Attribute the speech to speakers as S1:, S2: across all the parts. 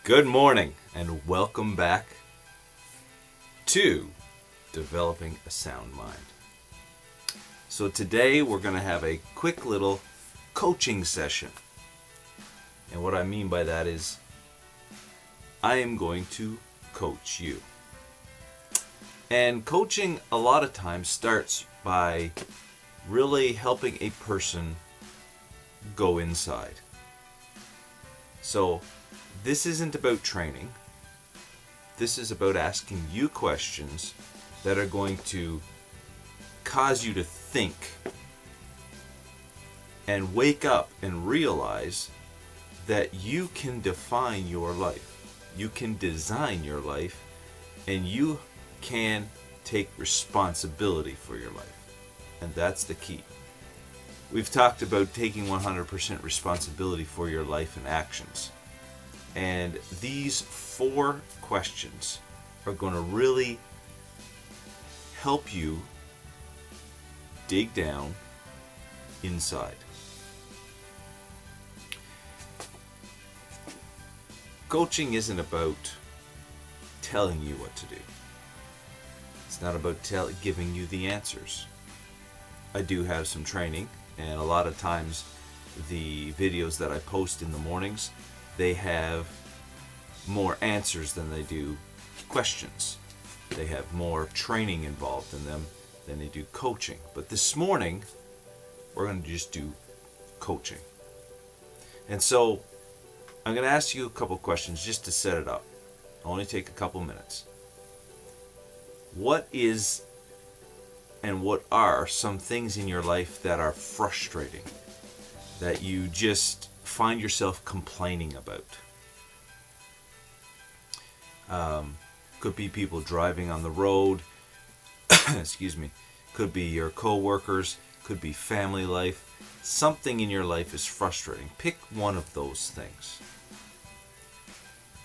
S1: Good morning and welcome back to Developing a Sound Mind. So today we're going to have a quick little coaching session. And what I mean by that is I am going to coach you. And coaching a lot of times starts by really helping a person go inside. So this isn't about training. This is about asking you questions that are going to cause you to think and wake up and realize that you can define your life. You can design your life and you can take responsibility for your life. And that's the key. We've talked about taking 100% responsibility for your life and actions. And these 4 questions are going to really help you dig down inside. Coaching isn't about telling you what to do. It's not about giving you the answers. I do have some training, and a lot of times the videos that I post in the mornings, they have more answers than they do questions. They have more training involved in them than they do coaching. But this morning, we're going to just do coaching. And so, I'm going to ask you a couple questions just to set it up. It'll only take a couple minutes. What is and what are some things in your life that are frustrating, that you just find yourself complaining about? Could be people driving on the road, excuse me, could be your co-workers, could be family life. Something in your life is frustrating. Pick one of those things.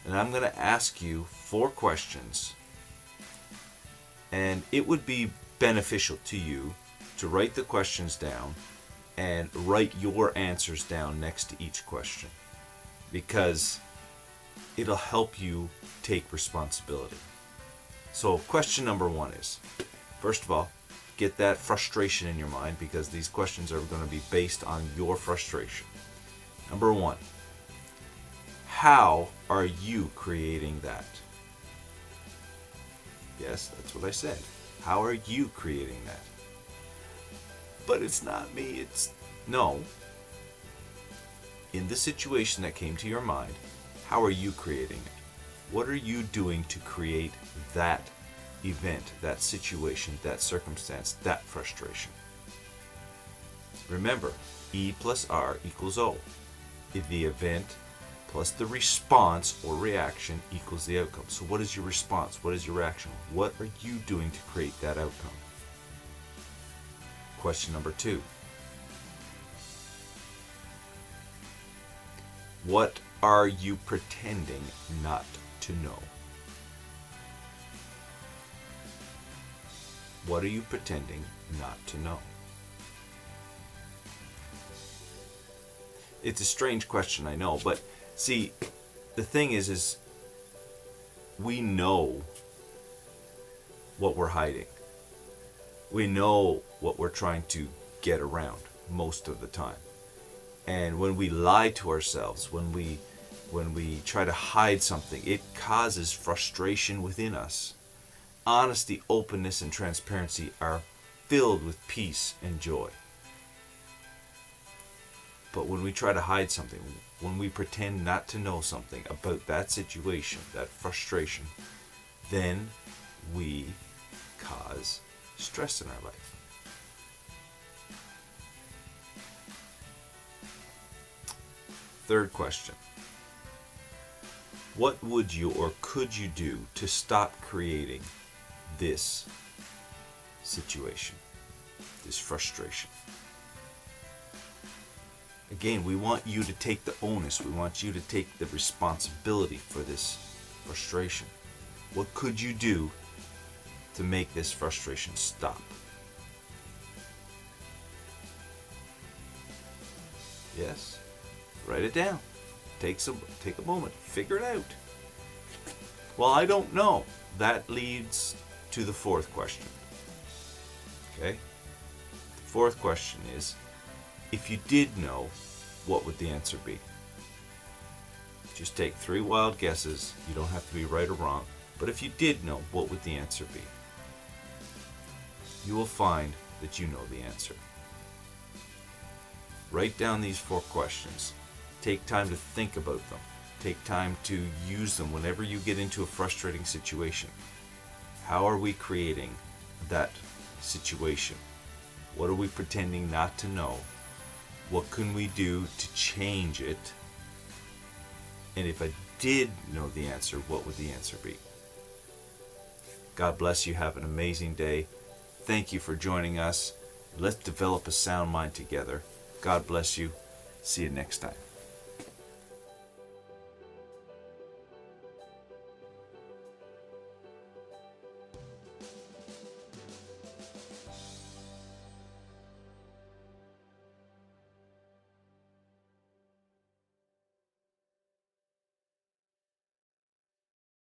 S1: And I'm going to ask you 4 questions, and it would be beneficial to you to write the questions down and write your answers down next to each question, because it'll help you take responsibility. So question number 1 is, first of all, get that frustration in your mind, because these questions are going to be based on your frustration. Number 1, how are you creating that? Yes, that's what I said. How are you creating that? But it's not me, no. In the situation that came to your mind, how are you creating it? What are you doing to create that event, that situation, that circumstance, that frustration? Remember, E plus R equals O. If the event plus the response or reaction equals the outcome. So what is your response? What is your reaction? What are you doing to create that outcome? Question number 2. What are you pretending not to know? What are you pretending not to know? It's a strange question, I know, but see, the thing is we know what we're hiding. We know what we're trying to get around most of the time. And when we lie to ourselves, when we try to hide something, it causes frustration within us. Honesty, openness, and transparency are filled with peace and joy. But when we try to hide something, when we pretend not to know something about that situation, that frustration, then we cause stress in our life. Third question. What would you or could you do to stop creating this situation, this frustration? Again, we want you to take the onus. We want you to take the responsibility for this frustration. What could you do to make this frustration stop? Yes? Write it down. Take a moment. Figure it out. Well, I don't know. That leads to the fourth question. Okay? The fourth question is, if you did know, what would the answer be? Just take 3 wild guesses. You don't have to be right or wrong. But if you did know, what would the answer be? You will find that you know the answer. Write down these 4 questions. Take time to think about them. Take time to use them whenever you get into a frustrating situation. How are we creating that situation? What are we pretending not to know? What can we do to change it? And if I did know the answer, what would the answer be? God bless you. Have an amazing day. Thank you for joining us. Let's develop a sound mind together. God bless you. See you next time.